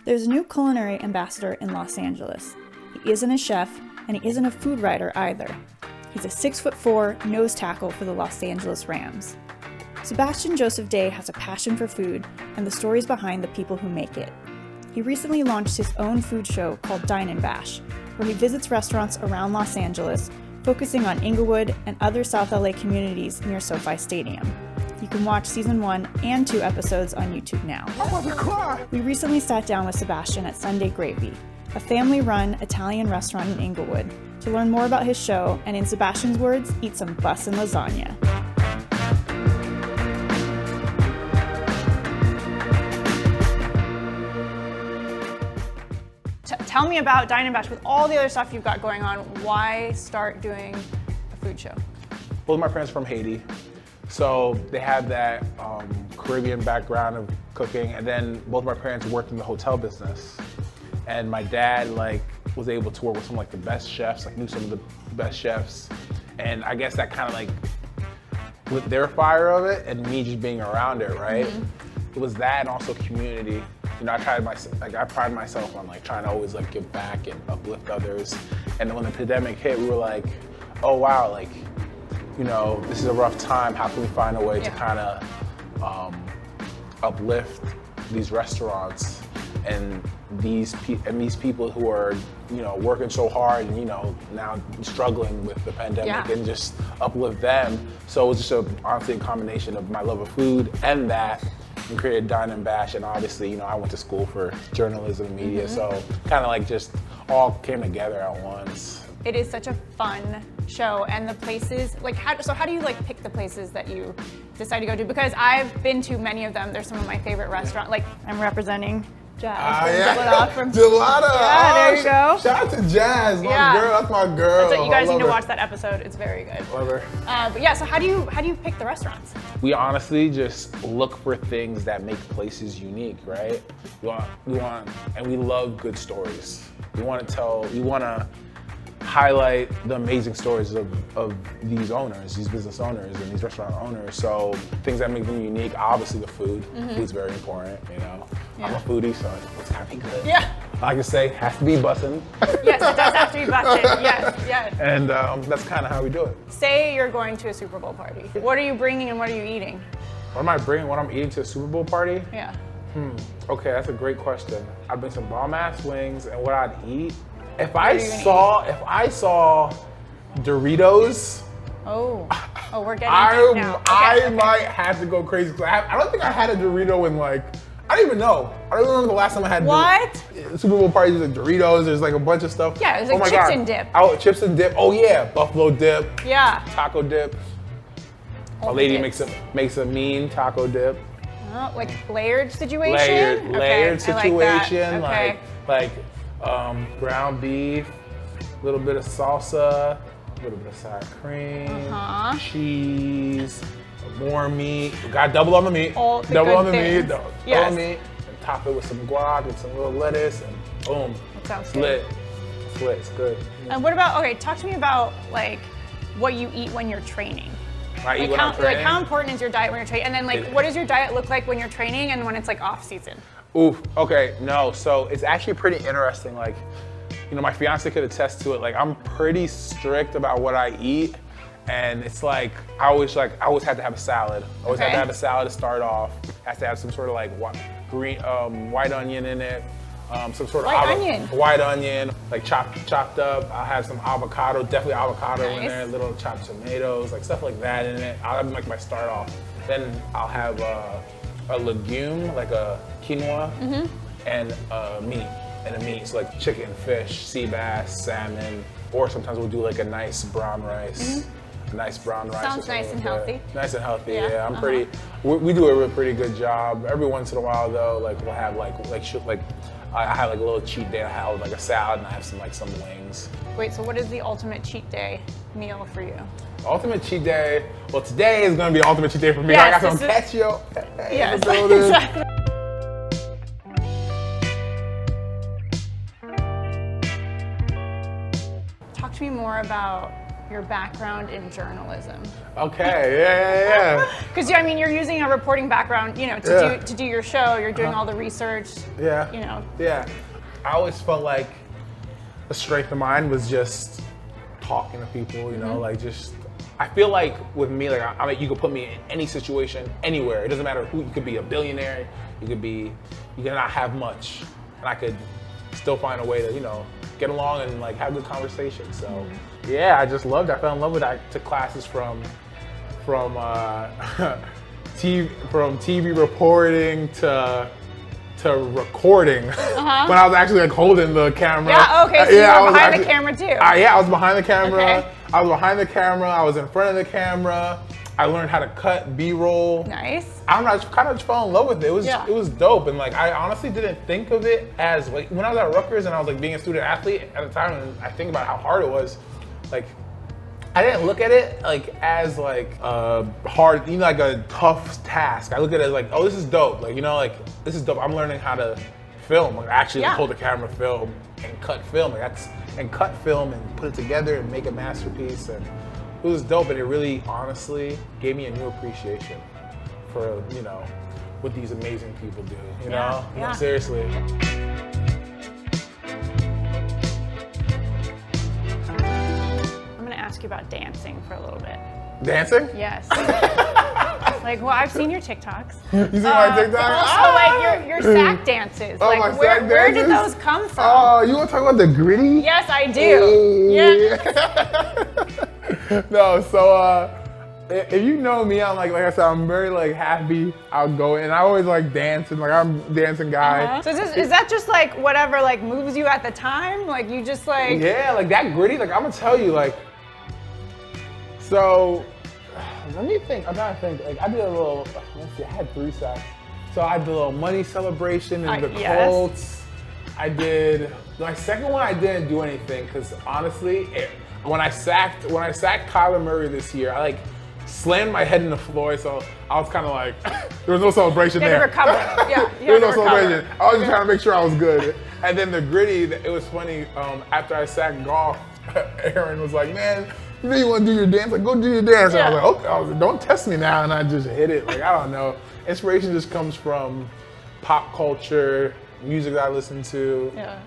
There's a new culinary ambassador in Los Angeles. He isn't a chef, and he isn't a food writer either. He's a 6'4" nose tackle for the Los Angeles Rams. Sebastian Joseph-Day has a passion for food and the stories behind the people who make it. He recently launched his own food show called Dine where he visits restaurants around Los Angeles, focusing on Inglewood and other South LA communities near SoFi Stadium. You can watch season 1 and 2 episodes on YouTube now. I'm about to cry. We recently sat down with Sebastian at Sunday Gravy, a family-run Italian restaurant in Inglewood, to learn more about his show and, in Sebastian's words, eat some bussin' lasagna. Tell me about Dine and Bash. With all the other stuff you've got going on, why start doing a food show? Both my parents are from Haiti, so they have that Caribbean background of cooking, and then both my parents worked in the hotel business. And my dad was able to work with some the best chefs, knew some of the best chefs. And I guess that kind of lit their fire of it, and me just being around it, right? Mm-hmm. It was that, and also community. You know, I pride myself on trying to always give back and uplift others. And when the pandemic hit, we were like, oh wow, you know, this is a rough time. How can we find a way to kind of uplift these restaurants and these people who are, you know, working so hard and, you know, now struggling with the pandemic, and just uplift them. So it was just honestly a combination of my love of food and that, and created Dine and Bash. And obviously, you know, I went to school for journalism and media, so kind of just all came together at once. It is such a fun show, and the places, how do you pick the places that you decide to go to? Because I've been to many of them. They're some of my favorite restaurants. I'm representing Jazz. Gelato. Yeah, there you go. Shout out to Jazz, girl. That's my girl. You guys need to watch that episode. It's very good. Love her. But yeah, so how do you pick the restaurants? We honestly just look for things that make places unique, right? And we love good stories. We want to highlight the amazing stories of these owners, these business owners, and these restaurant owners. So things that make them unique, obviously the food. Food's very important, you know. Yeah. I'm a foodie, so it's gotta be good. Yeah. Like I say, has to be bussin'. Yes, it does have to be bussin', yes. And that's kind of how we do it. Say you're going to a Super Bowl party. What are you bringing and what are you eating? What am I bringing, what I'm eating to a Super Bowl party? Yeah. Okay, that's a great question. I'd bring some bomb-ass wings, and what I'd eat, if I saw Doritos. Oh, we're getting there now. I might have to go crazy. I don't think I had a Dorito in I don't even know. I don't remember the last time I had Super Bowl parties. There's Doritos. There's a bunch of stuff. Yeah, there's chips and dip. Oh, chips and dip. Oh yeah, buffalo dip. Yeah. Taco dip. My lady makes a mean taco dip. Oh, layered situation. Layered situation. Okay. Ground beef, a little bit of salsa, a little bit of sour cream, cheese, more meat. We got double on the meat. Double on the meat. And top it with some guac and some little lettuce, and boom. That sounds it's good. lit. It's lit. It's good. And what about? Talk to me about what you eat when you're training. How important is your diet when you're training? And then what does your diet look like when you're training and when it's off season? Oof, okay, no, so it's actually pretty interesting. You know, my fiance could attest to it. I'm pretty strict about what I eat, and it's I always had to have a salad. I always had to have a salad to start off. Has to have some sort of green, white onion in it. Some sort of white onion, chopped up. I'll have some avocado, definitely avocado in there, little chopped tomatoes, stuff like that in it. I'll have my start off. Then I'll have a legume, a quinoa, and meat. And a meat, so chicken, fish, sea bass, salmon, or sometimes we'll do a nice brown rice. A nice brown rice. Sounds nice and healthy. Nice and healthy, yeah. I'm pretty. We do a pretty good job. Every once in a while though, we'll have I have a little cheat day. I have a salad and I have some wings. Wait, so what is the ultimate cheat day meal for you? Ultimate cheat day. Well, today is gonna be the ultimate cheat day for me. Yes, I got some ketchup. Yes, exactly. Talk to me more about your background in journalism. Okay, yeah. Because I mean, you're using a reporting background, you know, to do your show. You're doing all the research. Yeah. You know. Yeah. I always felt like a strength of mine was just talking to people. You know, like just. I feel like with me, like I mean, you could put me in any situation, anywhere. It doesn't matter who. You could be a billionaire. You could not have much, and I could still find a way to, you know, get along and like have good conversation. So yeah, I just loved it. I fell in love with it. I took classes from TV reporting to recording when I was actually like holding the camera. Yeah, okay, so you were behind the camera too. Yeah, I was behind the camera. Okay. I was behind the camera. I was in front of the camera. I learned how to cut B-roll. Nice. I don't know, I just kind of just fell in love with it. It was dope, and like I honestly didn't think of it as like when I was at Rutgers and I was like being a student athlete at the time, and I think about how hard it was. Like I didn't look at it like as like a hard, you know, like a tough task. I look at it as like, oh, this is dope. Like, you know, like this is dope. I'm learning how to film, like actually hold the camera, film, and cut film. Like cut film and put it together and make a masterpiece. And it was dope, and it really honestly gave me a new appreciation for, you know, what these amazing people do, you know? You know, seriously. I'm gonna ask you about dancing for a little bit. Dancing? Yes. Like, well, I've seen your TikToks. You see my TikTok? Also, like your sack dances. Oh, like, where did those come from? Oh, you want to talk about the gritty? Yes, I do. Yeah. No, so if you know me, I'm like I said, I'm very like happy, outgoing, and I always like dancing. Like I'm a dancing guy. So is that just like whatever like moves you at the time? Like you just like like that gritty. Like I'm gonna tell you, like so. Let me think. I'm trying to think. Like I did a little. Let's see. I had 3 sacks. So I did a little money celebration in the Colts. I did my second one. I didn't do anything because honestly, when I sacked Kyler Murray this year, I like slammed my head in the floor. So I was kind of like, there was no celebration there. Recover. Yeah. There was no celebration. I was just trying to make sure I was good. And then the gritty. It was funny. After I sacked Goff, Aaron was like, "Man, you know you want to do your dance? Like, go do your dance." And I was like, "Okay." I was like, "Don't test me now." And I just hit it. Like, I don't know. Inspiration just comes from pop culture, music that I listen to. Yeah.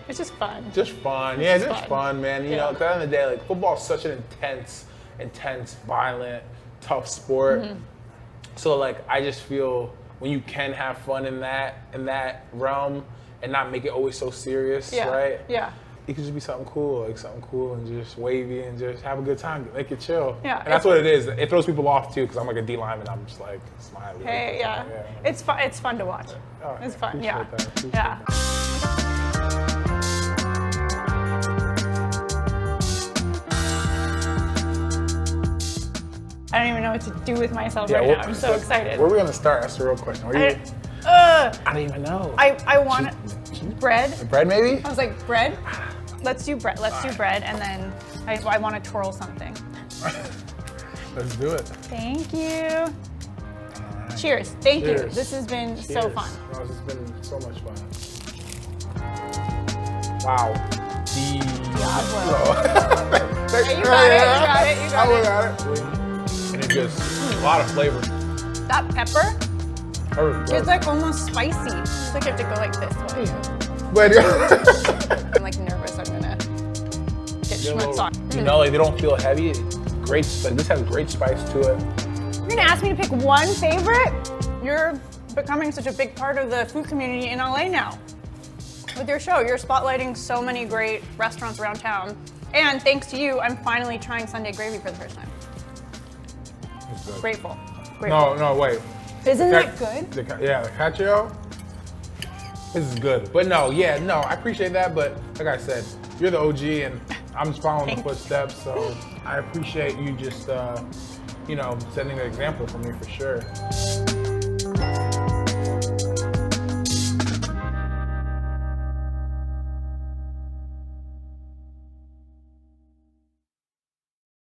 It's just fun. Just fun. Yeah, just fun, man. You know, at the end of the day, like football is such an intense, violent, tough sport. So like, I just feel when you can have fun in that realm and not make it always so serious, right? Yeah. It could just be something cool, and just wavy and just have a good time, make it chill. Yeah. And that's what it is. It throws people off too, because I'm like a D lineman. I'm just like smiling. Hey, yeah. It's fun. It's fun to watch. It's fun. Yeah. Yeah. I don't even know what to do with myself right now. I'm so excited. Where are we gonna start? That's the real question. I don't even know. I want bread. Bread, maybe? I was like, bread? Let's do bread. Let's do bread, and then I want to twirl something. Let's do it. Thank you. Right. Cheers. Thank you. This has been so fun. No, this has been so much fun. Wow. Diablo. You got it. And it just a lot of flavor. That pepper? It's like almost spicy. It's like you have to go like this way. But I'm like nervous. I'm gonna get schmutz on. You know, like they don't feel heavy. Great. Like, this has great spice to it. You're gonna ask me to pick one favorite? You're becoming such a big part of the food community in LA now. With your show, you're spotlighting so many great restaurants around town. And thanks to you, I'm finally trying Sunday gravy for the first time. It's good. Grateful. No, wait. Isn't that good? The cacio. This is good. But no, I appreciate that. But like I said, you're the OG, and I'm just following the footsteps. So I appreciate you just, setting an example for me for sure.